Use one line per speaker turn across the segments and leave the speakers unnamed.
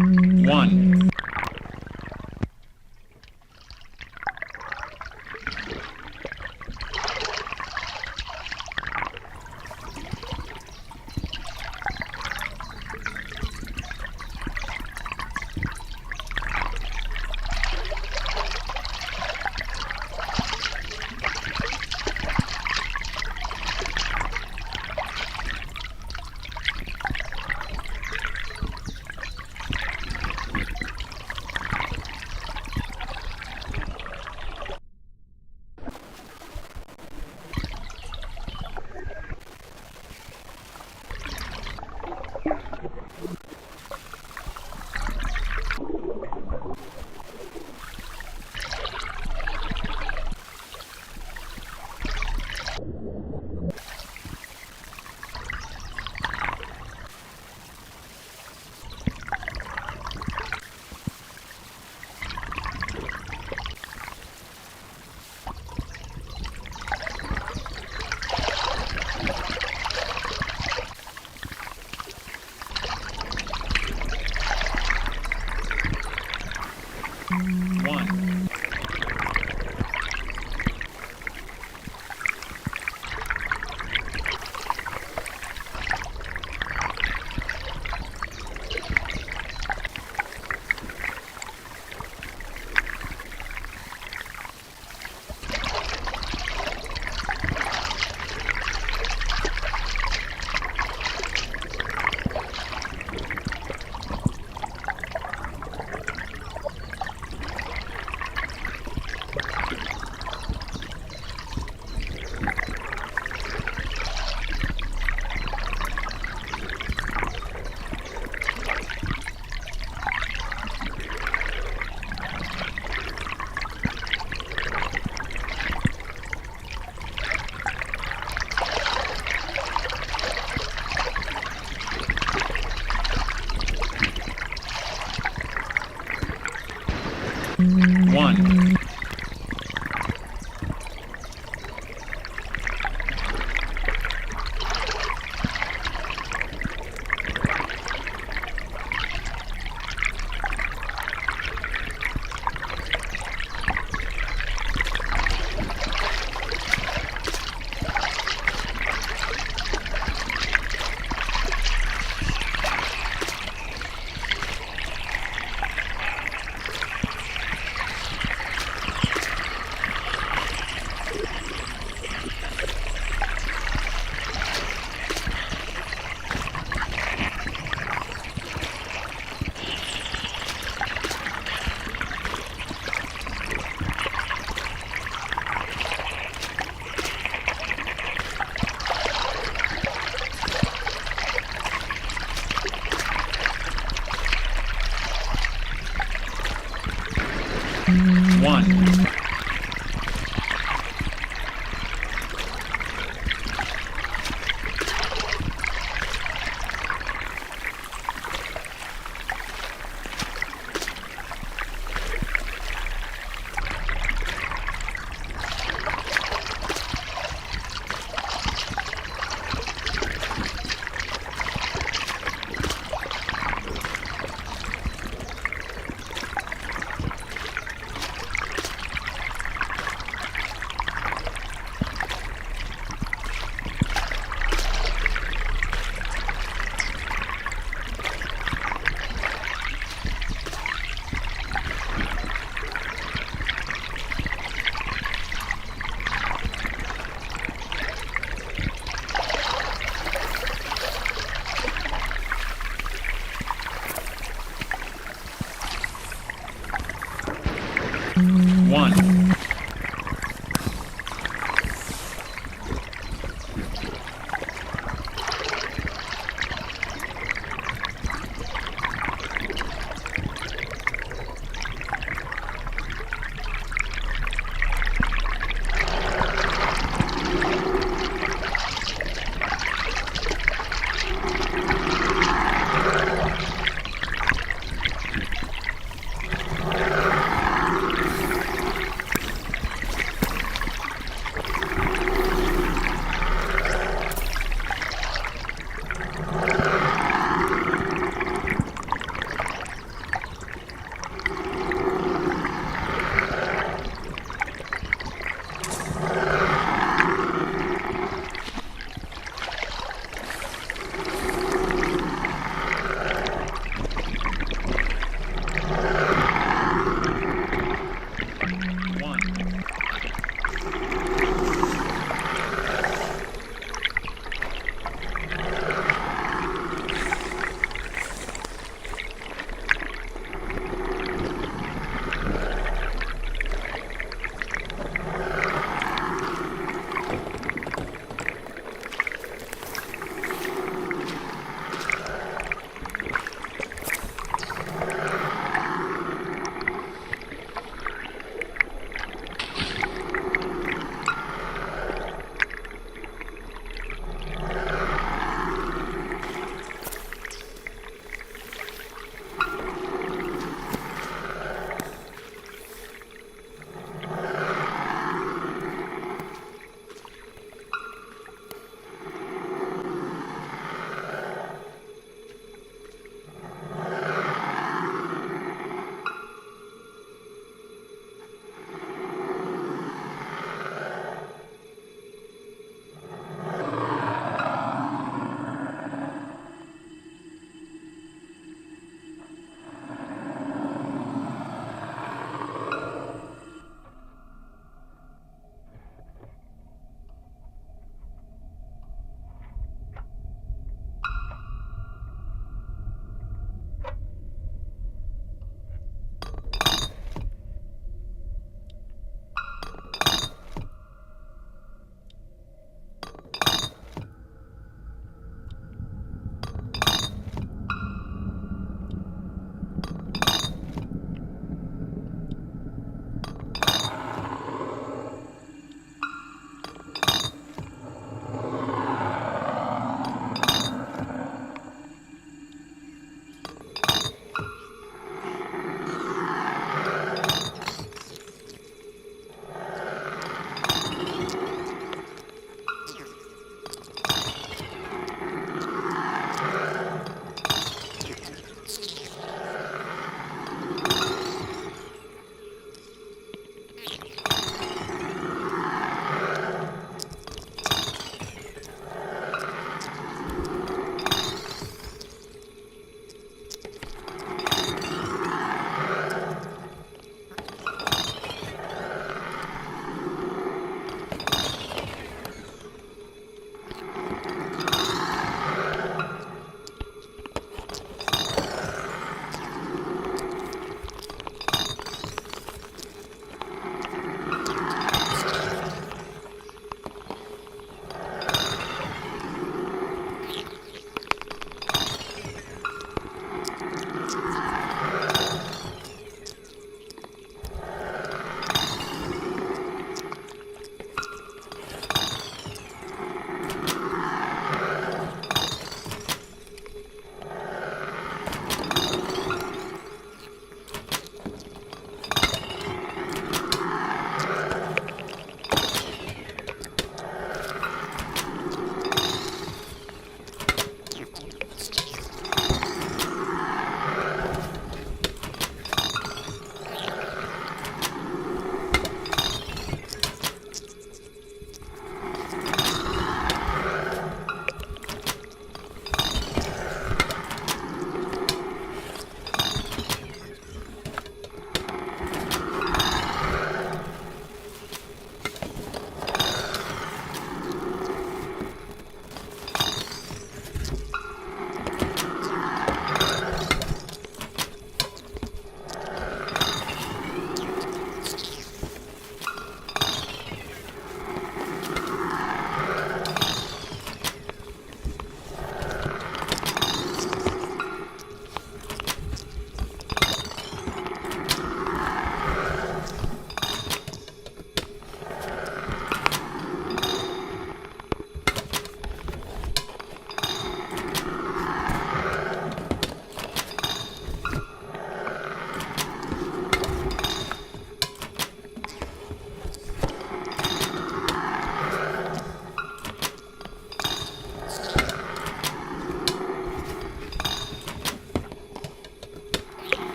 1.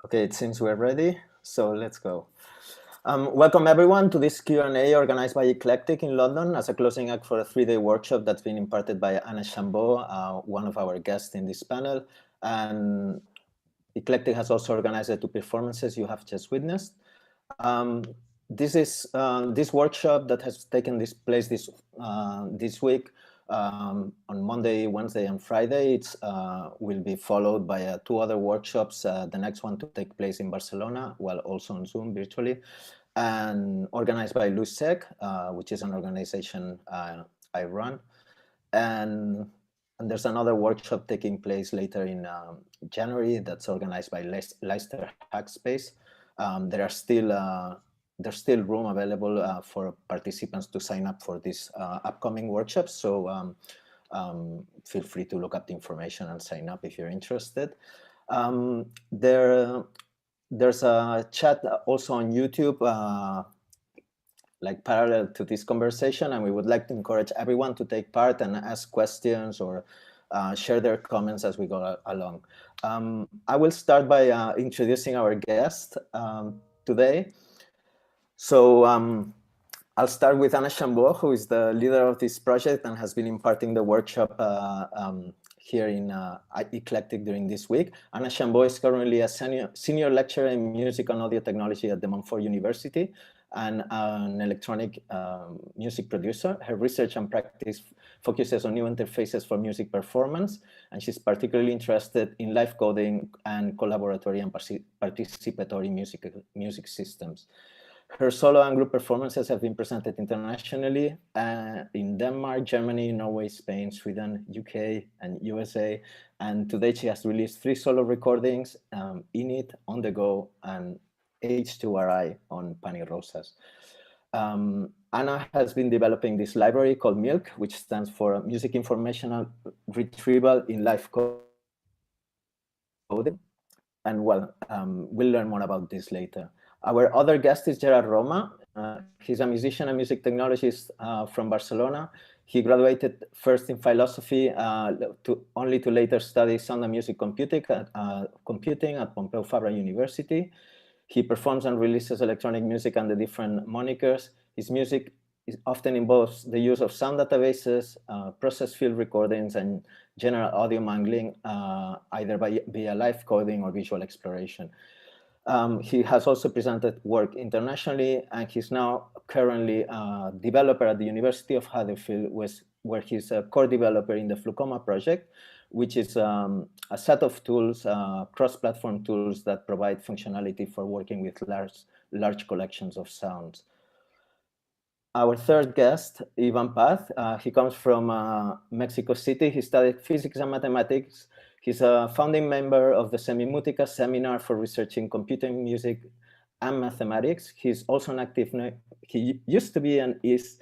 Okay, it seems we're ready, so let's go. Welcome everyone to this Q&A organized by IKLECTIK in London as a closing act for a 3-day workshop that's been imparted by Xambó, one of our guests in this panel. And IKLECTIK has also organized the 2 performances you have just witnessed. This is this workshop that has taken place this week on Monday, Wednesday, and Friday. It will be followed by 2 other workshops. The next one to take place in Barcelona, while also on Zoom virtually, and organized by LUSEC, which is an organization I run. And there's another workshop taking place later in January that's organized by Leicester Hackspace. There's still room available for participants to sign up for these upcoming workshops. So feel free to look up the information and sign up if you're interested. There's a chat also on YouTube, like parallel to this conversation, and we would like to encourage everyone to take part and ask questions or share their comments as we go along. I will start by introducing our guest today. So I'll start with Xambó, who is the leader of this project and has been imparting the workshop here in IKLECTIK during this week. Xambó is currently a senior lecturer in music and audio technology at the Montfort University and an electronic music producer. Her research and practice focuses on new interfaces for music performance, and she's particularly interested in live coding and collaboratory and participatory music systems. Her solo and group performances have been presented internationally in Denmark, Germany, Norway, Spain, Sweden, UK, and USA. And today she has released 3 solo recordings, Init, On the Go, and H.RI on Pani Rosas. Anna has been developing this library called MILK, which stands for Music Informational Retrieval in Live Coding. And well, we'll learn more about this later. Our other guest is Gerard Roma. He's a musician and music technologist from Barcelona. He graduated first in philosophy, only to later study sound and music computing at Pompeu Fabra University. He performs and releases electronic music under different monikers. His music often involves the use of sound databases, process field recordings, and general audio mangling, either via live coding or visual exploration. He has also presented work internationally, and he's now currently a developer at the University of Huddersfield, where he's a core developer in the Flucoma project, which is a set of tools, cross-platform tools that provide functionality for working with large collections of sounds. Our third guest, Ivan Paz, he comes from Mexico City. He studied physics and mathematics. He's a founding member of the Semimutica Seminar for Researching Computing, Music, and Mathematics. He's also he used to be and is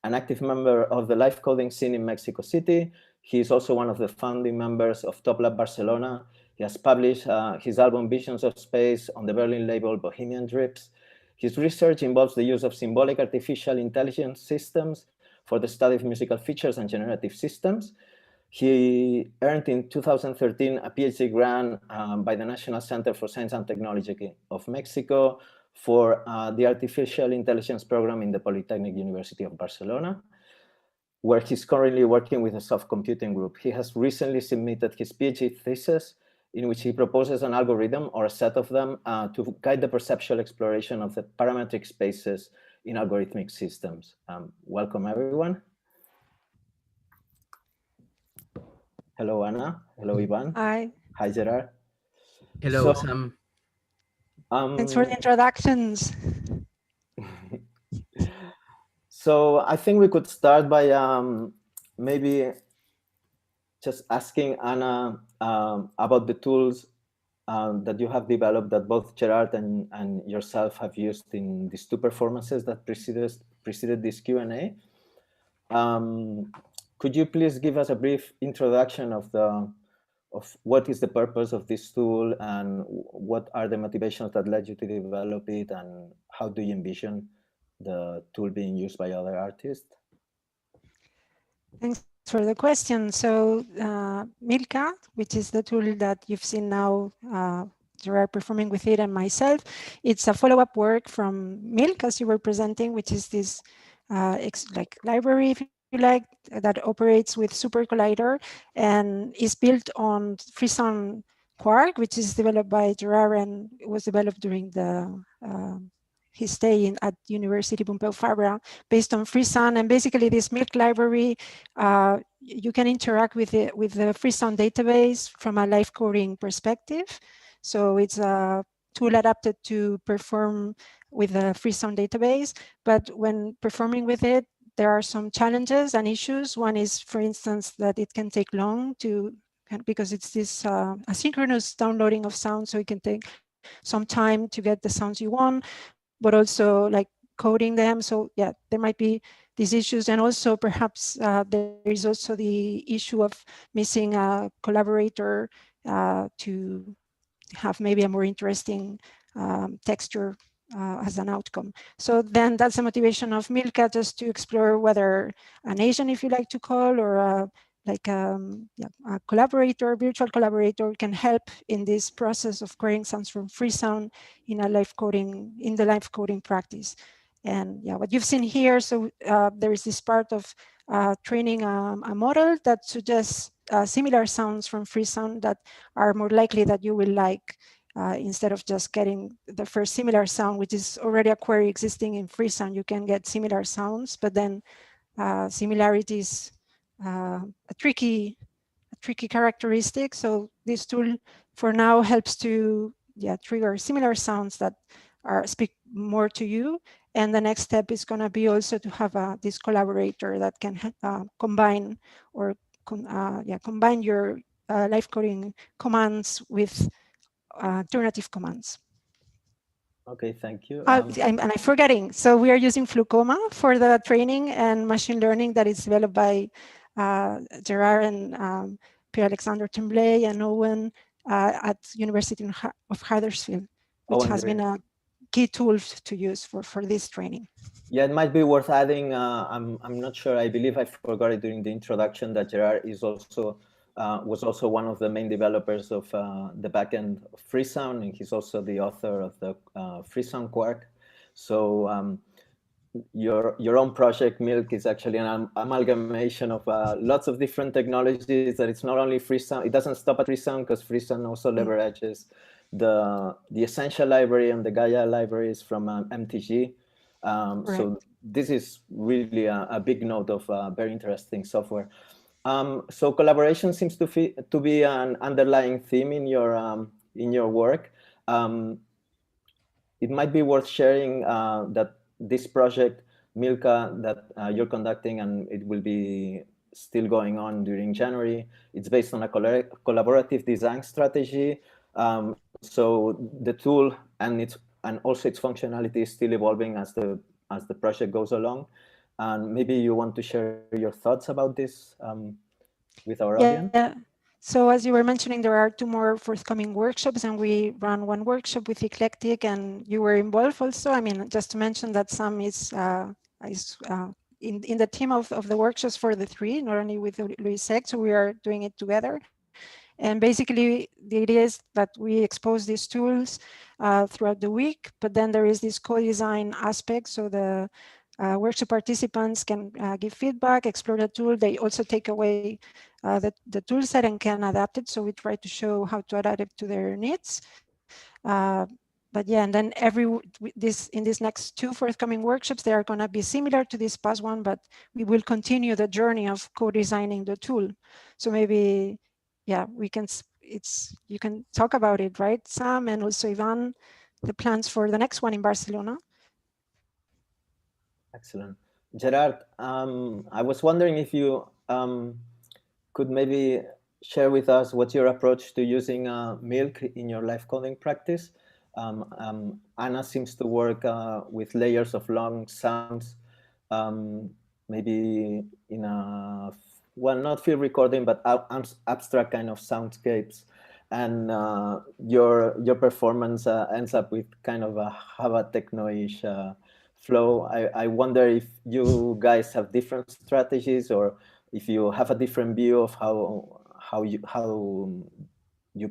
an active member of the live coding scene in Mexico City. He's also one of the founding members of Top Lab Barcelona. He has published his album Visions of Space on the Berlin label Bohemian Drips. His research involves the use of symbolic artificial intelligence systems for the study of musical features and generative systems. He earned in 2013 a PhD grant by the National Center for Science and Technology of Mexico for the Artificial Intelligence program in the Polytechnic University of Barcelona, where he's currently working with a soft computing group. He has recently submitted his PhD thesis, in which he proposes an algorithm or a set of them to guide the perceptual exploration of the parametric spaces in algorithmic systems. Welcome, everyone. Hello, Anna. Hello, Ivan.
Hi.
Hi, Gerard.
Hello, Sam.
Thanks for the introductions.
So I think we could start by maybe just asking Anna about the tools that you have developed that both Gerard and yourself have used in these 2 performances that preceded this Q&A. Could you please give us a brief introduction of what is the purpose of this tool and what are the motivations that led you to develop it, and how do you envision the tool being used by other artists?
Thanks for the question. So Milka, which is the tool that you've seen now Gerard performing with it and myself. It's a follow-up work from Milk, as you were presenting, which is this like library, if you like, that operates with Super Collider and is built on Freesound Quark, which is developed by Gerard and was developed during the his stay at University Pompeu Fabra, based on Freesound. And basically, this Milk library, you can interact with the Freesound database from a live coding perspective. So it's a tool adapted to perform with the Freesound database. But when performing with it, there are some challenges and issues. One is, for instance, that it can take long to, because it's this asynchronous downloading of sound, so it can take some time to get the sounds you want, but also like coding them. So yeah, there might be these issues. And also perhaps there is also the issue of missing a collaborator to have maybe a more interesting texture as an outcome. So then that's the motivation of Milka, just to explore whether an agent, if you like to call, or like a collaborator, virtual collaborator, can help in this process of querying sounds from Freesound in a live coding, in the live coding practice. And yeah, what you've seen here, so there is this part of training a model that suggests similar sounds from Freesound that are more likely that you will like, instead of just getting the first similar sound, which is already a query existing in Freesound. You can get similar sounds, but then similarities, a tricky characteristic. So this tool for now helps to trigger similar sounds that speak more to you. And the next step is going to be also to have this collaborator that can combine or combine your live coding commands with alternative commands.
Okay, thank you.
And I'm forgetting. So we are using Flucoma for the training and machine learning that is developed by Gerard and Pierre-Alexandre Tremblay and Owen at University of Huddersfield, which has been a key tool to use for this training.
Yeah, it might be worth adding. I'm not sure. I believe I forgot it during the introduction that Gerard is also was also one of the main developers of the backend of Freesound, and he's also the author of the Freesound Quark. So your own project, Milk, is actually an amalgamation of lots of different technologies. That it's not only Freesound. It doesn't stop at Freesound, because Freesound also leverages the Essential library and the Gaia libraries from MTG. So this is really a big node of very interesting software. So collaboration seems to be an underlying theme in your work. It might be worth sharing that this project, Milka, that you're conducting, and it will be still going on during January. It's based on a collaborative design strategy. So the tool and also its functionality is still evolving as the project goes along. And maybe you want to share your thoughts about this with our audience?
Yeah. So as you were mentioning, there are 2 more forthcoming workshops, and we ran 1 workshop with IKLECTIK, and you were involved also. I mean, just to mention that Sam is in the team of the workshops for the 3, not only with Luis X, so we are doing it together. And basically, the idea is that we expose these tools throughout the week, but then there is this co-design aspect. So the workshop participants can give feedback, explore the tool. They also take away the tool set and can adapt it. So we try to show how to adapt it to their needs. But yeah, and then in these next 2 forthcoming workshops, they are going to be similar to this past one, but we will continue the journey of co-designing the tool. So maybe, yeah, you can talk about it, right, Sam, and also Ivan, the plans for the next one in Barcelona.
Excellent. Gerard, I was wondering if you could maybe share with us what's your approach to using Milk in your live coding practice. Anna seems to work with layers of long sounds, maybe in a, well, not field recording, but abstract kind of soundscapes. And your performance ends up with kind of a Java techno-ish flow. I wonder if you guys have different strategies, or if you have a different view of how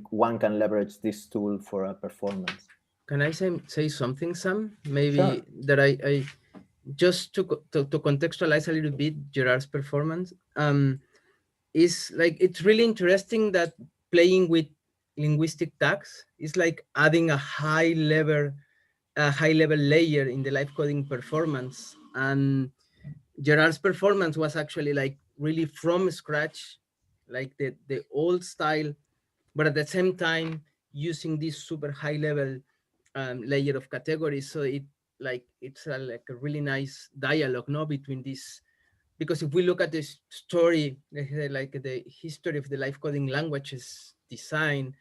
one can leverage this tool for a performance.
Can I say something, Sam? Maybe
Sure.
that I just to contextualize a little bit Gerard's performance. Is like, it's really interesting that playing with linguistic tags is like adding a high level layer in the live coding performance. And Gerard's performance was actually like really from scratch, like the old style, but at the same time using this super high level layer of categories. So it's like a really nice dialogue, no, between this. Because if we look at this story, like the history of the live coding languages design,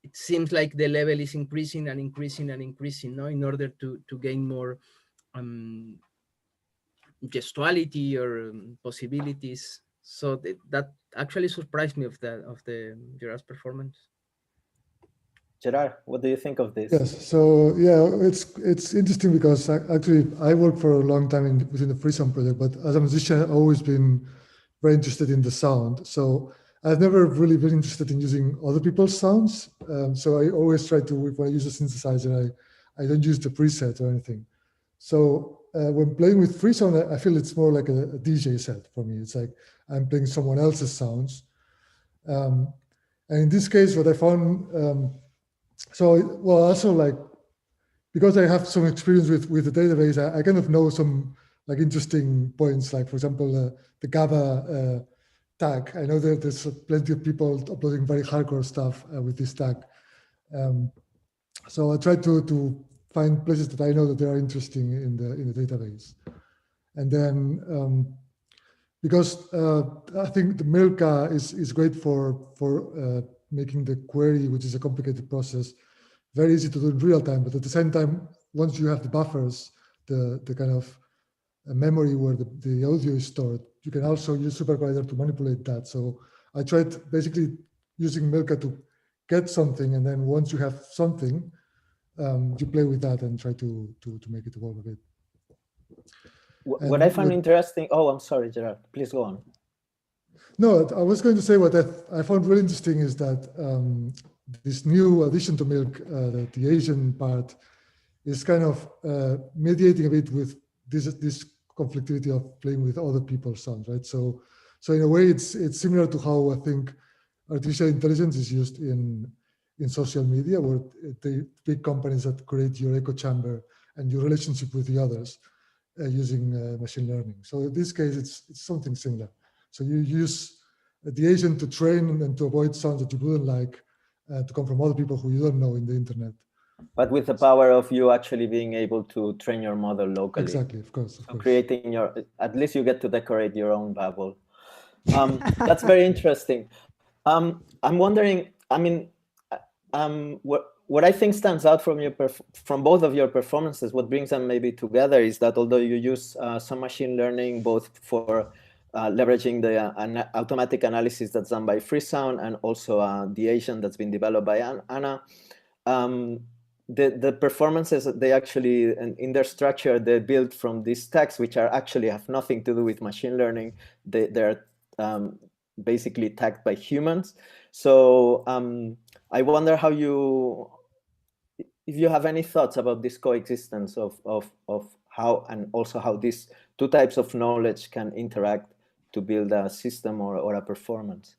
it seems like the level is increasing and increasing and increasing, no, in order to gain more gestuality or possibilities. So that actually surprised me of the Gerard's performance.
Gerard, what do you think of this?
Yes, so yeah, it's interesting because actually I worked for a long time within the Freesound project, but as a musician, I've always been very interested in the sound. So I've never really been interested in using other people's sounds. So I always try to, when I use a synthesizer, I don't use the preset or anything. So when playing with Freesound, I feel it's more like a DJ set for me. It's like I'm playing someone else's sounds. And in this case, what I found, well, also like, because I have some experience with the database, I kind of know some like interesting points, like for example, the GABA tag. I know that there's plenty of people uploading very hardcore stuff with this tag. So I try to find places that I know that they are interesting in the database. And then, because I think the Milka is great for making the query, which is a complicated process, very easy to do in real time. But at the same time, once you have the buffers, the kind of memory where the audio is stored, you can also use SuperCollider to manipulate that. So I tried basically using Milka to get something, and then once you have something, you play with that and try to make it evolve a bit.
What I find interesting, oh, I'm sorry, Gerard, please go on.
No, I was going to say what I found really interesting is that this new addition to Milk, the Asian part, is kind of mediating a bit with this conflictivity of playing with other people's sounds, right? So in a way, it's similar to how I think artificial intelligence is used in social media, where the big companies that create your echo chamber and your relationship with the others using machine learning. So in this case, it's something similar. So you use the agent to train and to avoid sounds that you wouldn't like to come from other people who you don't know in the internet.
But with the power of you actually being able to train your model locally.
Exactly, of course.
So creating at least you get to decorate your own bubble. That's very interesting. I'm wondering, I mean, what I think stands out from both of your performances, what brings them maybe together is that although you use some machine learning, both for leveraging the automatic analysis that's done by Freesound and also the agent that's been developed by Anna, the performances, they actually, in their structure, they're built from these tags, which are actually have nothing to do with machine learning. They're basically tagged by humans. So I wonder if you have any thoughts about this coexistence of how, and also how these two types of knowledge can interact to build a system or a performance.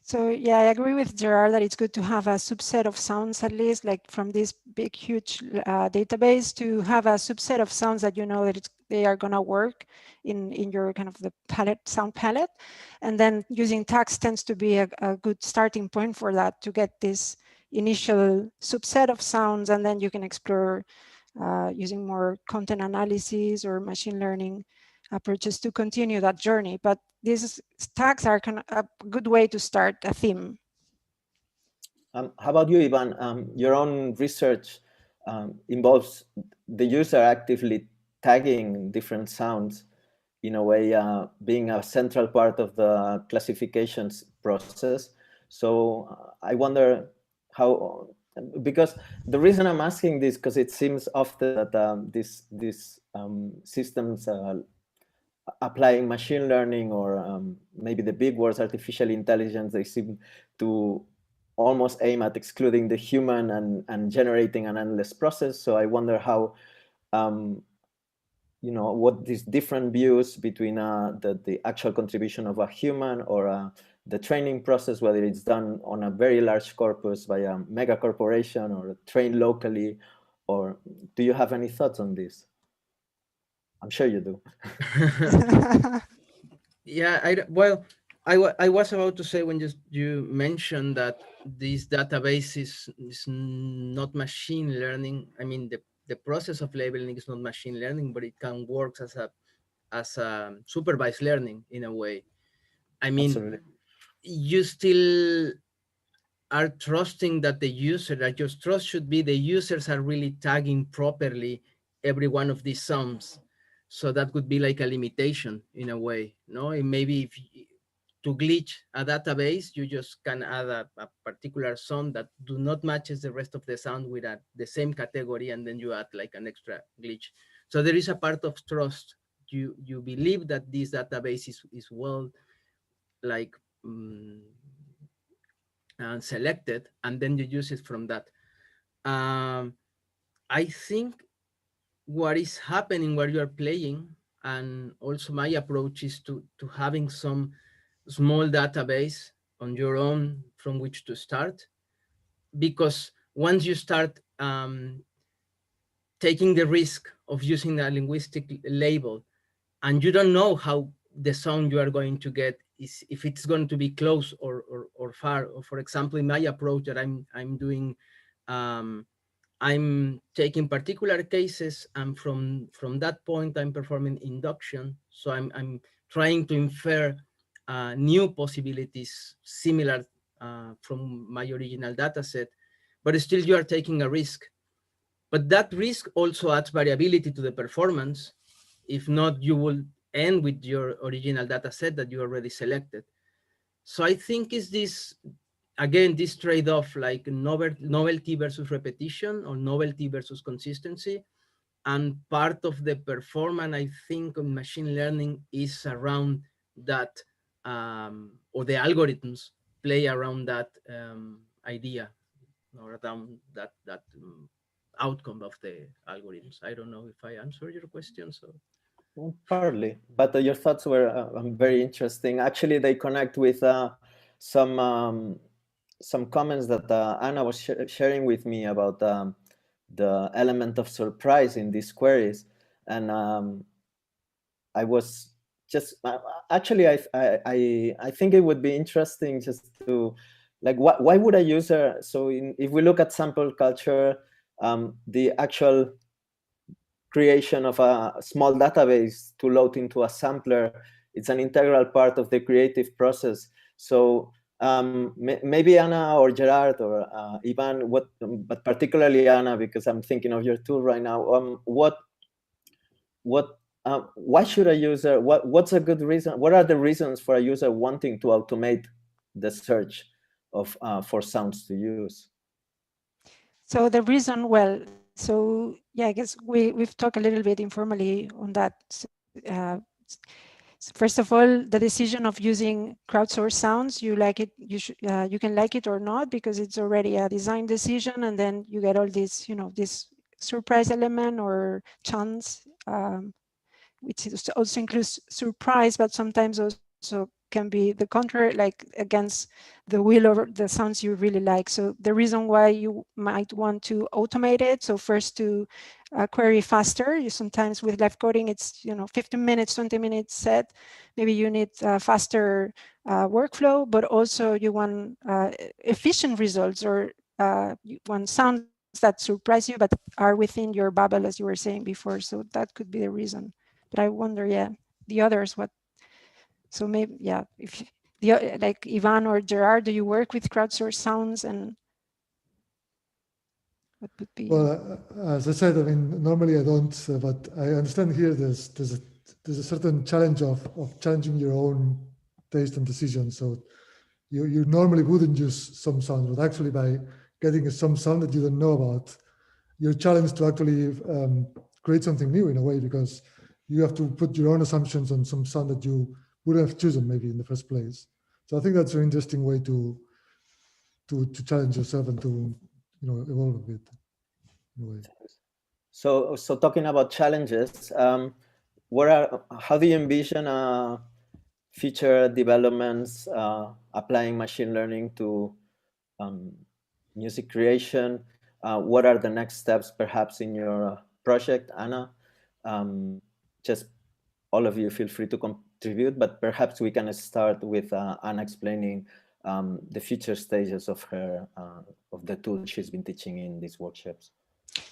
So yeah, I agree with Gerard that it's good to have a subset of sounds, at least like from this big, huge database, to have a subset of sounds that you know that they are gonna work in your kind of the sound palette. And then using tags tends to be a good starting point for that, to get this initial subset of sounds, and then you can explore using more content analysis or machine learning approaches to continue that journey. But these tags are kind of a good way to start a theme.
How about you, Ivan? Your own research involves the user actively tagging different sounds, in a way being a central part of the classifications process. So I wonder how, because the reason I'm asking this, because it seems often that these systems applying machine learning or maybe the big words artificial intelligence, they seem to almost aim at excluding the human and generating an endless process. So I wonder how, you know, what these different views between the actual contribution of a human or the training process, whether it's done on a very large corpus by a mega corporation or trained locally, or do you have any thoughts on this? I'm sure you do.
Yeah, I was about to say when you mentioned that this database is not machine learning. I mean, the process of labeling is not machine learning, but it can work as a supervised learning in a way. I mean, absolutely. You still are trusting that the user, that your trust should be the users are really tagging properly every one of these sums. So that could be like a limitation in a way, no? And maybe if to glitch a database, you just can add a particular sum that do not matches the rest of the sound with the same category, and then you add like an extra glitch. So there is a part of trust. You believe that this database is well, like, and selected, and then you use it from that. I think what is happening where you are playing, and also my approach is to having some small database on your own from which to start, because once you start taking the risk of using a linguistic label, and you don't know how the sound you are going to get is, if it's going to be close or far. Or for example, in my approach that I'm doing, I'm taking particular cases, and from that point I'm performing induction. So I'm trying to infer new possibilities similar from my original data set, but still you are taking a risk. But that risk also adds variability to the performance. If not, you will end with your original data set that you already selected. So I think is this, again, this trade-off, like novelty versus repetition, or novelty versus consistency. And part of the performance, I think, on machine learning is around that, or the algorithms play around that idea, or around that outcome of the algorithms. I don't know if I answered your question. So
partly, but your thoughts were very interesting. Actually, they connect with some comments that Anna was sharing with me about the element of surprise in these queries, and I was just actually I think it would be interesting just to, like, why would a user, so if we look at sample culture, the actual creation of a small database to load into a sampler, it's an integral part of the creative process. So maybe Anna or Gerard or Ivan, but particularly Anna, because I'm thinking of your tool right now. Why should a user? What's a good reason? What are the reasons for a user wanting to automate the search of for sounds to use?
So the reason, well, so yeah, I guess we've talked a little bit informally on that. First of all, the decision of using crowdsourced sounds, you like it, you can like it or not, because it's already a design decision, and then you get all this, this surprise element or chance, which also includes surprise, but sometimes also can be the contrary, like against the will or the sounds you really like. So the reason why you might want to automate it, so first to query faster. You sometimes with live coding, it's 15 minutes, 20 minutes set. Maybe you need faster workflow, but also you want efficient results, or you want sounds that surprise you but are within your bubble, as you were saying before. So that could be the reason. But I wonder, yeah, the others, what? So maybe, yeah, if like Ivan or Gerard, do you work with crowdsourced sounds, and what would be?
Well, as I said, I mean, normally I don't, but I understand here there's a certain challenge of challenging your own taste and decision. So you normally wouldn't use some sound, but actually by getting some sound that you don't know about, you're challenged to actually create something new in a way, because you have to put your own assumptions on some sound that you wouldn't have chosen maybe in the first place. So I think that's an interesting way to challenge yourself and to evolve a bit in a way.
So talking about challenges, how do you envision future developments applying machine learning to music creation? What are the next steps perhaps in your project, Anna? Just all of you feel free to contribute, but perhaps we can start with Anna explaining the future stages of her of the tool she's been teaching in these workshops.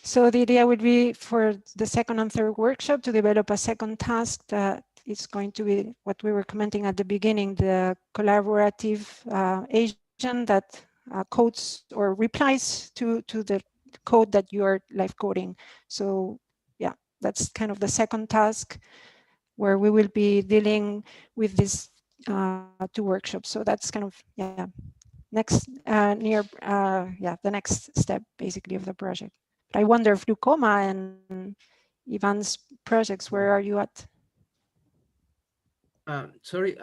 So the idea would be for the second and third workshop to develop a second task that is going to be what we were commenting at the beginning, the collaborative agent that codes or replies to the code that you are live coding. So yeah, that's kind of the second task where we will be dealing with these two workshops. So that's kind of, yeah, next the next step basically of the project. But I wonder if Lucoma and Ivan's projects, where are you at?
Sorry,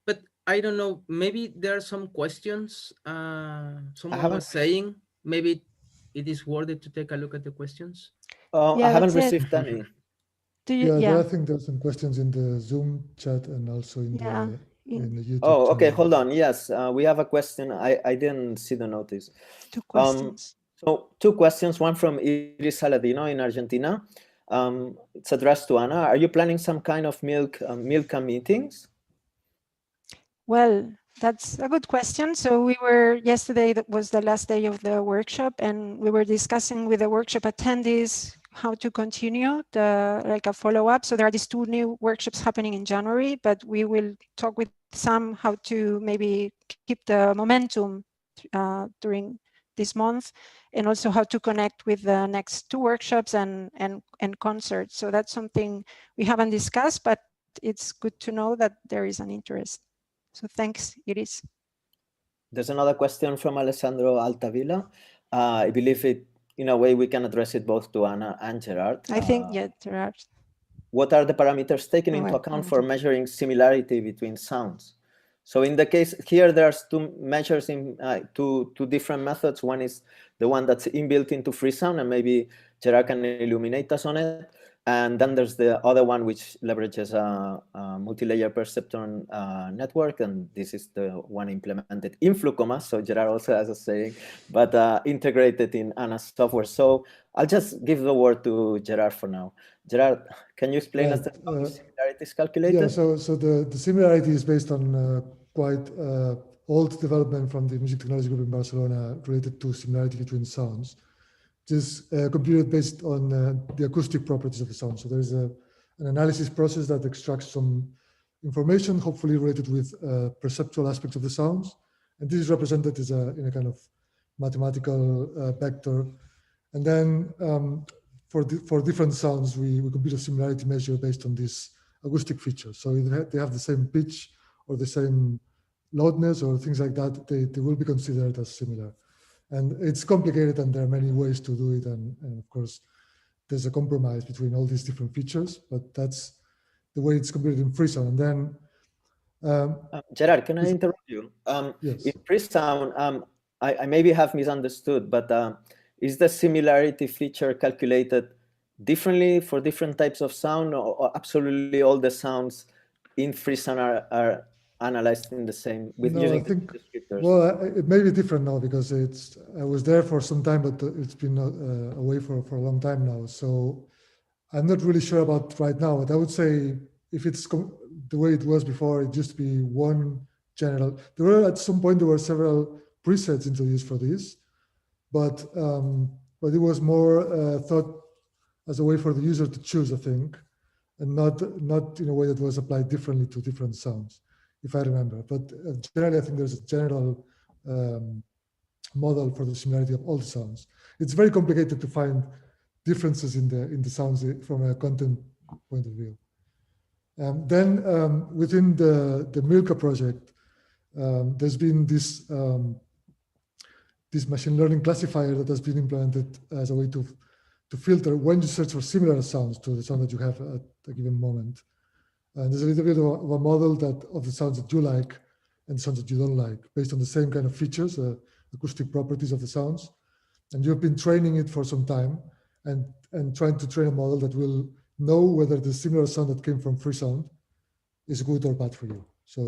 but I don't know, maybe there are some questions someone was saying. Maybe it is worth it to take a look at the questions.
Yeah, I haven't received any.
I think there's some questions in the Zoom chat and also in the YouTube
Oh, okay,
channel.
hold on. Yes, we have a question. I didn't see the notice.
Two questions.
So two questions, one from Iris Saladino in Argentina. It's addressed to Anna. Are you planning some kind of Milka meetings?
Well, that's a good question. So yesterday that was the last day of the workshop, and we were discussing with the workshop attendees how to continue a follow-up. So there are these two new workshops happening in January, but we will talk with Sam how to maybe keep the momentum during this month, and also how to connect with the next two workshops and concerts. So that's something we haven't discussed, but it's good to know that there is an interest. So thanks, Iris.
There's another question from Alessandro Altavilla. I believe in a way we can address it both to Anna and Gerard.
I think, yeah, Gerard.
What are the parameters taken into account for measuring similarity between sounds? So in the case here, there's two measures in two different methods. One is the one that's inbuilt into Freesound, and maybe Gerard can illuminate us on it. And then there's the other one which leverages a multi-layer perceptron network, and this is the one implemented in Flucoma. So Gerard also has a saying, but integrated in Anna's software. So I'll just give the word to Gerard for now. Gerard, can you explain us how the similarity is calculated?
Yeah, so the similarity is based on quite old development from the music technology group in Barcelona related to similarity between sounds. It is computed based on the acoustic properties of the sound. So there is an analysis process that extracts some information, hopefully related with perceptual aspects of the sounds. And this is represented as in a kind of mathematical vector. And then for different sounds, we compute a similarity measure based on these acoustic features. So if they have the same pitch or the same loudness or things like that, they will be considered as similar. And it's complicated, and there are many ways to do it. And of course, there's a compromise between all these different features, but that's the way it's computed in Freesound. And then,
Gerard, can I interrupt you?
Yes.
In Freesound, I maybe have misunderstood, but is the similarity feature calculated differently for different types of sound, or absolutely all the sounds in Freesound are analyzed in the same with using the descriptors?
Well, it may be different now because I was there for some time, but it's been away for a long time now. So I'm not really sure about right now, but I would say if it's the way it was before, it used to be one general. At some point there were several presets introduced for this, but it was more thought as a way for the user to choose, I think, and not in a way that was applied differently to different sounds, if I remember. But generally, I think there's a general model for the similarity of all the sounds. It's very complicated to find differences in the sounds from a content point of view. Then within the Milka project, there's been this machine learning classifier that has been implemented as a way to filter when you search for similar sounds to the sound that you have at a given moment. And there's a little bit of a model that of the sounds that you like and the sounds that you don't like, based on the same kind of features, acoustic properties of the sounds. And you've been training it for some time and trying to train a model that will know whether the similar sound that came from free sound is good or bad for you. So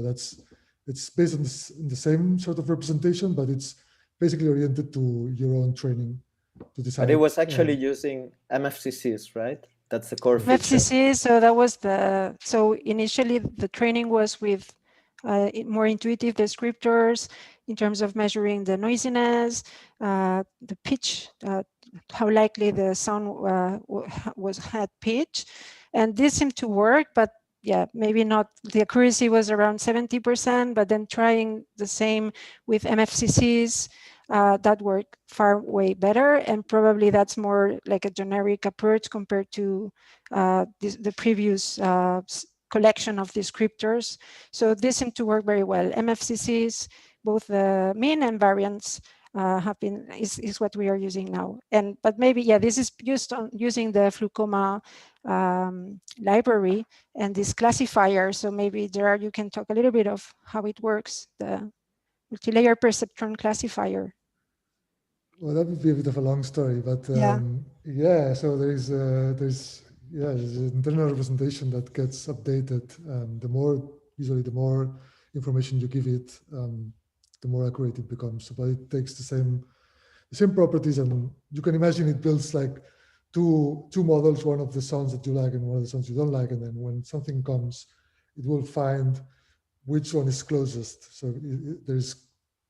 it's based on the same sort of representation, but it's basically oriented to your own training to decide.
But it was actually using MFCCs, right? That's the core feature.
MFCC, so that was so initially the training was with more intuitive descriptors in terms of measuring the noisiness, the pitch, how likely the sound had pitch. And this seemed to work, but yeah, maybe not, the accuracy was around 70%, but then trying the same with MFCCs, that worked far way better, and probably that's more like a generic approach compared to the previous collection of descriptors. So this seemed to work very well. MFCCs, both the mean and variance, is what we are using now. But maybe, yeah, this is using the Flucoma library and this classifier. So maybe Gerard, you can talk a little bit of how it works, the multi-layer perceptron classifier.
Well, that would be a bit of a long story, but yeah. So there's an internal representation that gets updated. Usually the more information you give it, the more accurate it becomes. But it takes the same properties, and you can imagine it builds like two models, one of the sounds that you like and one of the sounds you don't like, and then when something comes, it will find which one is closest. So there's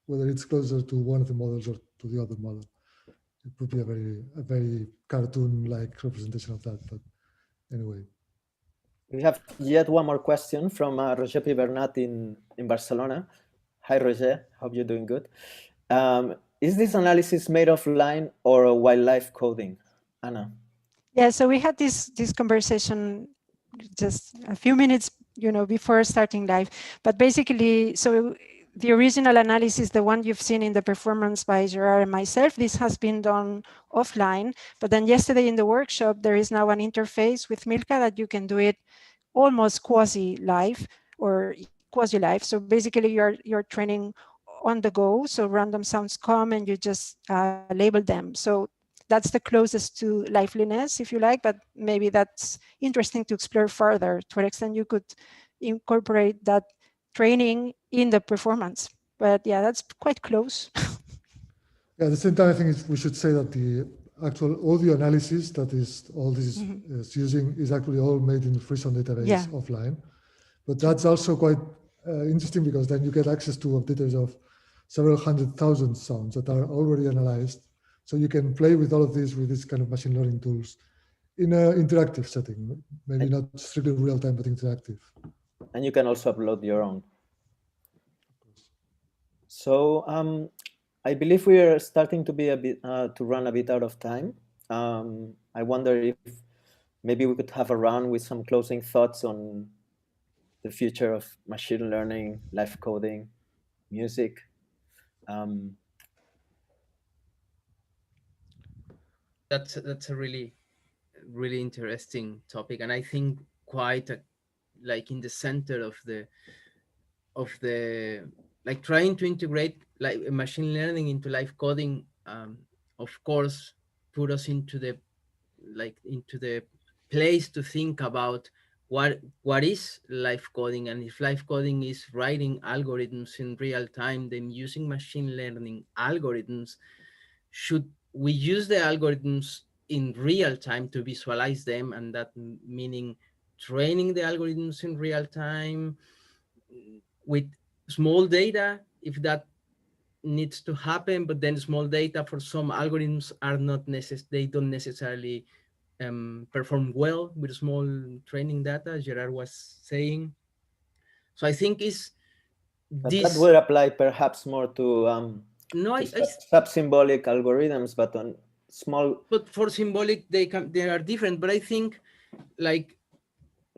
whether it's closer to one of the models or to the other model. It would be a very cartoon-like representation of that. But anyway.
We have yet one more question from Roger Pibernat in Barcelona. Hi, Roger. Hope you're doing good. Is this analysis made offline or while live coding? Anna.
Yeah, so we had this conversation just a few minutes, before starting live. But basically, so the original analysis, the one you've seen in the performance by Gerard and myself, this has been done offline. But then yesterday in the workshop, there is now an interface with Milka that you can do it almost quasi-live or quasi-live. So basically, you're training on the go. So random sounds come and you just label them. So that's the closest to liveliness, if you like, but maybe that's interesting to explore further to what extent you could incorporate that training in the performance. But yeah, that's quite close.
Yeah, at the same time, I think we should say that the audio analysis that is all this is using is actually all made in the free sound database offline. But that's also quite interesting because then you get access to a database of several 100,000 sounds that are already analyzed. So you can play with all of this with this kind of machine learning tools in an interactive setting, maybe not strictly real time, but interactive.
And you can also upload your own. So I believe we are starting to be a bit to run a bit out of time. I wonder if maybe we could have a round with some closing thoughts on the future of machine learning, live coding, music.
That's a really interesting topic, and I think quite like in the center of the like trying to integrate like machine learning into live coding. Of course, put us into the place to think about what is live coding, and if live coding is writing algorithms in real time, then using machine learning algorithms, should we use the algorithms in real time to visualize them, and that meaning training the algorithms in real time with small data, if that needs to happen, but then small data for some algorithms are not they don't necessarily perform well with small training data, as Gerard was saying. So I think
that would apply perhaps more to sub-symbolic algorithms, but on small.
But for symbolic, they are different. But I think like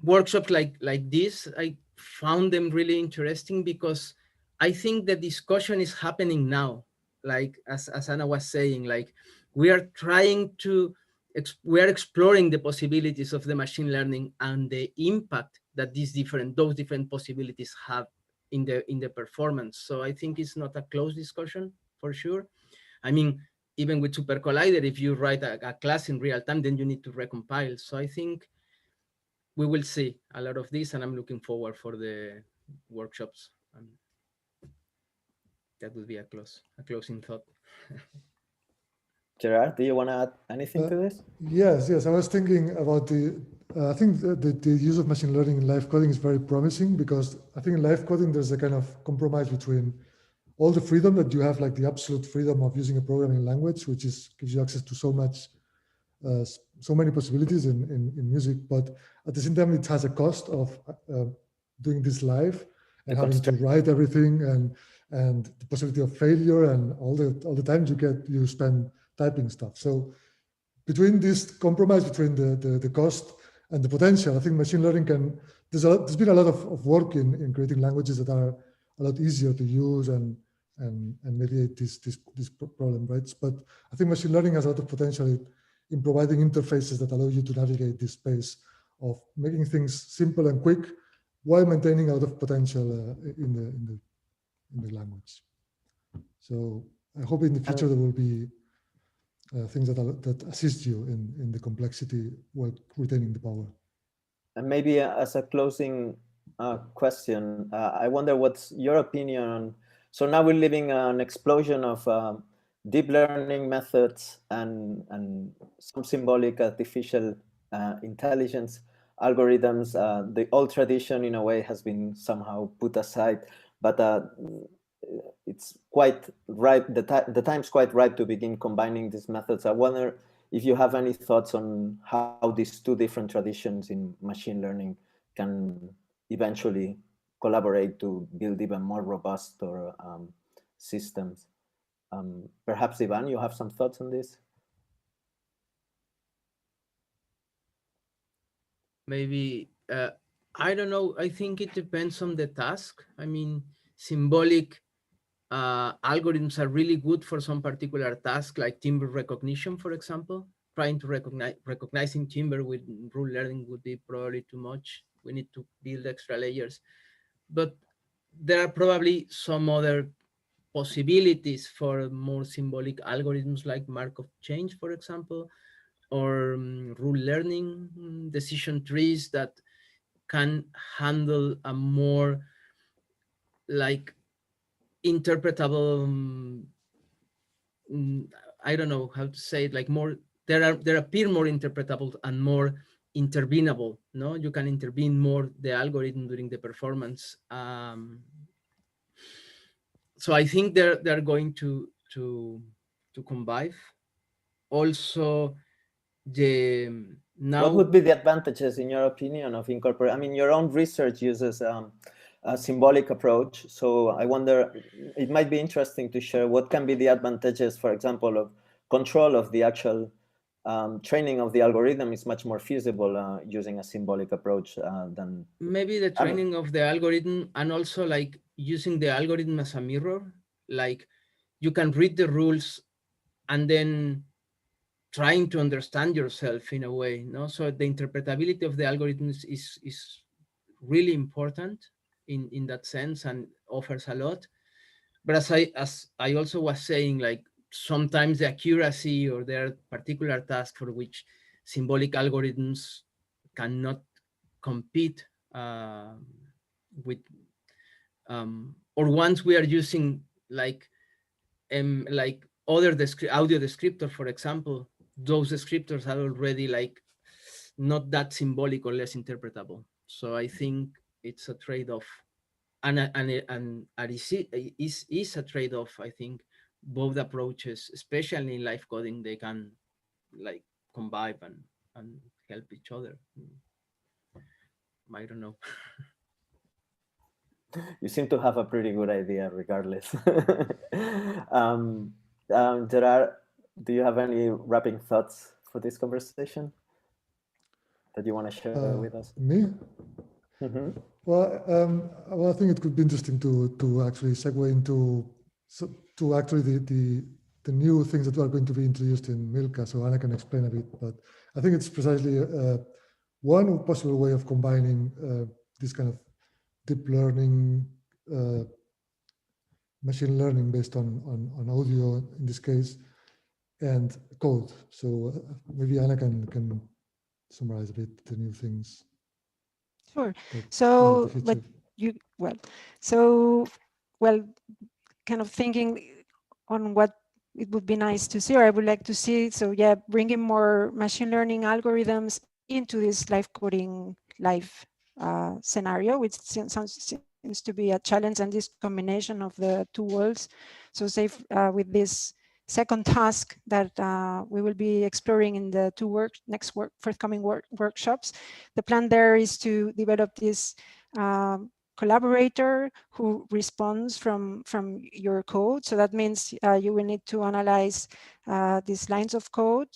workshops like this, I found them really interesting because I think the discussion is happening now. Like as Anna was saying, like we are trying to we are exploring the possibilities of the machine learning and the impact that those different possibilities have in the performance. So I think it's not a closed discussion for sure. I mean, even with Super Collider, if you write a class in real time, then you need to recompile. So I think we will see a lot of this, and I'm looking forward for the workshops. That would be a closing thought.
Gerard, do you want to add anything to this?
Yes. I was thinking about I think the use of machine learning in live coding is very promising, because I think in live coding there's a kind of compromise between all the freedom that you have, like the absolute freedom of using a programming language, which gives you access to so many possibilities in music, but at the same time it has a cost of doing this live and having to write everything, and the possibility of failure, and all the time you spend typing stuff. So between this compromise between the cost and the potential, I think machine learning there's been a lot of work in creating languages that are a lot easier to use and mediate this problem, right? But I think machine learning has a lot of potential in providing interfaces that allow you to navigate this space of making things simple and quick while maintaining a lot of potential in the language. So I hope in the future there will be things that assist you in the complexity while retaining the power.
And maybe as a closing question, I wonder what's your opinion on, so now we're living an explosion of deep learning methods and some symbolic artificial intelligence algorithms. The old tradition in a way has been somehow put aside, but it's quite ripe, the time's quite ripe to begin combining these methods. I wonder if you have any thoughts on how these two different traditions in machine learning can eventually collaborate to build even more robust or systems. Perhaps Ivan, you have some thoughts on this?
Maybe, I don't know. I think it depends on the task. I mean, symbolic algorithms are really good for some particular task, like timbre recognition, for example. Trying to recognizing timbre with rule learning would be probably too much. We need to build extra layers. But there are probably some other possibilities for more symbolic algorithms, like Markov chains, for example, or rule learning decision trees that can handle a more like interpretable, I don't know how to say it, like more, there appear more interpretable and more intervenable. No, you can intervene more the algorithm during the performance. So I think they're going to combine. Also, now,
what would be the advantages, in your opinion, of incorporating? I mean, your own research uses a symbolic approach, so I wonder, it might be interesting to share what can be the advantages, for example, of control of the actual training of the algorithm is much more feasible using a symbolic approach than
maybe the training of the algorithm, and also like using the algorithm as a mirror. Like you can read the rules and then trying to understand yourself in a way, no? So the interpretability of the algorithms is really important in that sense, and offers a lot. But as I also was saying, like sometimes the accuracy, or there are particular tasks for which symbolic algorithms cannot compete with, or once we are using like other audio descriptors, for example, those descriptors are already like not that symbolic or less interpretable. So I think it's a trade-off, and it is a trade-off. I think both approaches, especially in live coding, they can like combine and help each other. I don't know.
You seem to have a pretty good idea regardless. Gerard, do you have any wrapping thoughts for this conversation that you want to share with us?
Me?
Mm-hmm.
Well, I think it could be interesting to actually segue into to actually the new things that are going to be introduced in Milka, so Anna can explain a bit. But I think it's precisely one possible way of combining this kind of deep learning, machine learning based on audio in this case, and code. So maybe Anna can summarize a bit the new things.
Sure. So, but kind of thinking on what it would be nice to see, or I would like to see. So yeah, bringing more machine learning algorithms into this live coding scenario, which seems to be a challenge, and this combination of the two worlds. So say with this second task that we will be exploring in the forthcoming workshops, the plan there is to develop this collaborator who responds from your code. So that means you will need to analyze these lines of code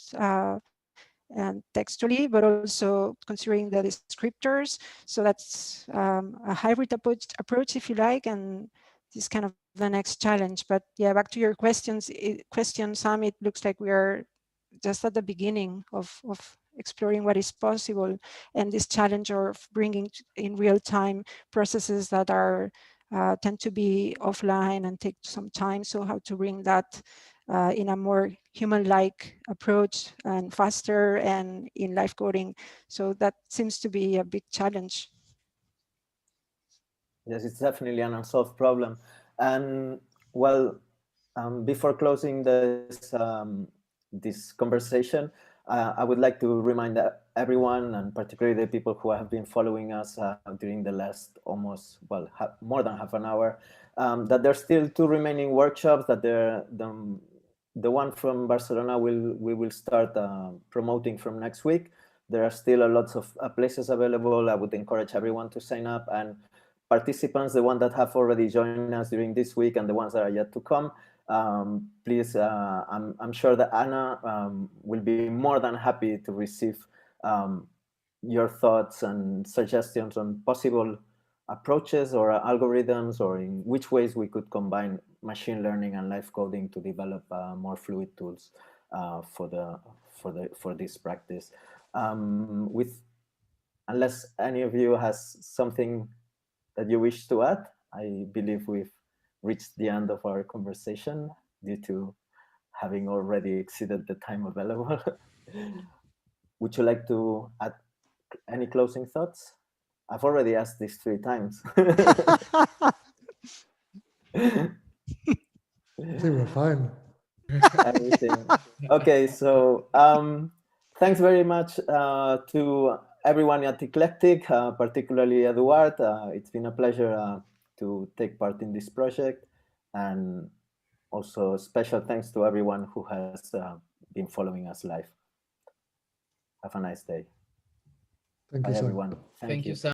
and textually, but also considering the descriptors. So that's a hybrid approach, if you like, and this is kind of the next challenge. But yeah, back to your question, Sam, it looks like we are just at the beginning of exploring what is possible, and this challenge of bringing in real time processes that are tend to be offline and take some time. So how to bring that in a more human-like approach and faster and in live coding. So that seems to be a big challenge.
Yes, it's definitely an unsolved problem. And well, before closing this this conversation, I would like to remind everyone, and particularly the people who have been following us during the last almost, well, more than half an hour, that there's still 2 remaining workshops, that the one from Barcelona we will start promoting from next week. There are still a lots of places available. I would encourage everyone to sign up, and participants, the ones that have already joined us during this week and the ones that are yet to come, please, I'm sure that Anna will be more than happy to receive your thoughts and suggestions on possible approaches or algorithms, or in which ways we could combine machine learning and live coding to develop more fluid tools for this practice. Unless any of you has something that you wish to add, I believe we've reached the end of our conversation due to having already exceeded the time available. Would you like to add any closing thoughts? I've already asked this 3 times.
I think we're fine.
Everything. Okay, so thanks very much to everyone at IKLECTIK, particularly Eduard. It's been a pleasure to take part in this project, and also special thanks to everyone who has been following us live. Have a nice day.
Thank
Bye,
you, Sam.
everyone.
Thank you, Sam.